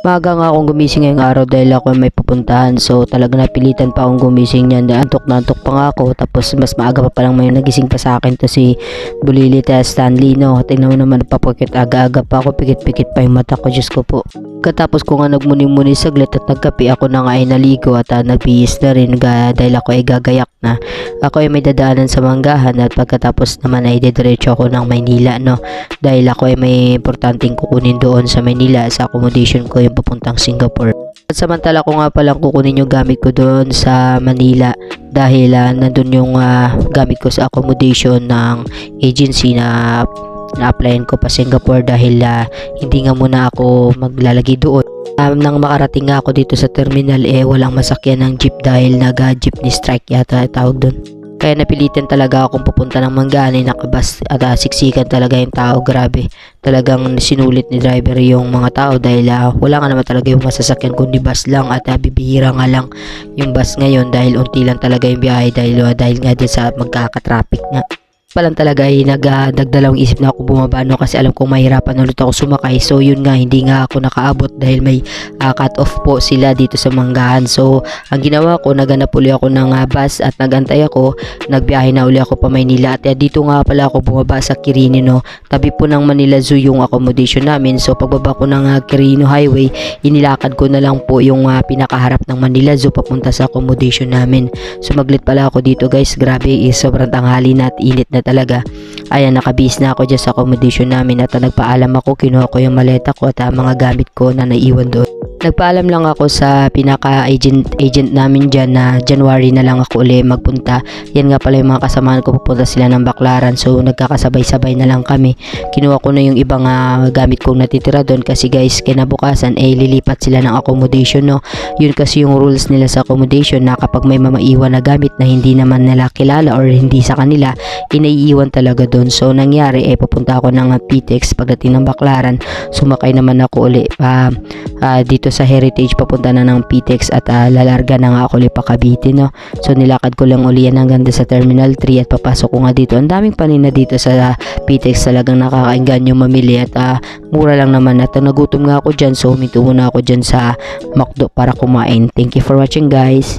Maaga nga akong gumising ngayong araw dahil ako may pupuntahan. So talaga napilitan pa akong gumising niyan. Antok na antok pa nga ako. Tapos mas maaga pa palang may nagising pa sa akin to si Bulilita Stanley, no. Tingnan mo naman, papakit aga-aga pa ako, pikit-pikit pa yung mata ko, Diyos ko po. Katapos ko nga nagmuni-muni saglit at nagkape ako na nga ay naligo at nagbihis na rin dahil ako ay gagayak na. Ako ay may dadaanan sa Manggahan at pagkatapos naman ay didiretso ako ng Maynila, no. Dahil ako ay may importanteng kukunin doon sa Maynila sa accommodation ko yung papuntang Singapore. At samantala ko nga palang kukunin yung gamit ko doon sa Manila dahil nandun yung gamit ko sa accommodation ng agency na na-applyan ko pa Singapore dahil hindi nga muna ako maglalagay doon. Nang makarating nga ako dito sa terminal walang masakyan ng jeep dahil nag-jeepney strike yata tawag doon. Kaya napilitan talaga akong pupunta ng Manggahan, nakabas at siksikan talaga yung tao, grabe. Talagang sinulit ni driver yung mga tao dahil wala nga naman talaga yung masasakyan kundi bus lang at bibihira nga lang yung bus ngayon dahil unti lang talaga yung biyahe dahil nga din sa magkaka-traffic nga. Palang talaga ay nagdalawang isip na ako bumaba, no, kasi alam kong mahirapan ulit ako sumakay. So yun nga, hindi nga ako nakaabot dahil may cut off po sila dito sa Manggahan. So ang ginawa ko, naganap uli ako ng bus at nagantay ako, nagbiyahe na uli ako pa Maynila. At dito nga pala ako bumaba sa Quirino, no. Tabi po ng Manila Zoo yung accommodation namin. So pagbaba ko ng Quirino Highway, inilakad ko na lang po yung pinakaharap ng Manila Zoo papunta sa accommodation namin. Sumaglit pala ako dito, guys, grabe, sobrang tanghali na at init na talaga. Ayan, nakabihis na ako dyan sa accommodation namin at nagpaalam ako, kinuha ko yung maleta ko at mga gamit ko na naiwan doon. Nagpaalam lang ako sa pinaka-agent namin dyan na January na lang ako uli magpunta. Yan nga pala yung mga kasamahan ko, pupunta sila ng Baclaran. So nagkakasabay-sabay na lang kami. Kinuha ko na yung ibang gamit kong natitira doon kasi guys, kinabukasan lilipat sila ng accommodation, no. Yun kasi yung rules nila sa accommodation na kapag may mamaiwan na gamit na hindi naman nila kilala or hindi sa kanila, inaiiwan talaga doon. So nangyari pupunta ako ng PTEX pagdating ng Baclaran. Sumakay naman ako uli dito sa Heritage papunta na ng PTEX at lalarga na nga ako ulit pa Cavite, no. So nilakad ko lang uli yan hanggang sa Terminal 3 at papasok ko nga dito. Ang daming panina dito sa PTEX, talagang nakakainggan yung mamili at mura lang naman at nagutom nga ako dyan, so huminto muna ako dyan sa McDo para kumain. Thank you for watching, guys.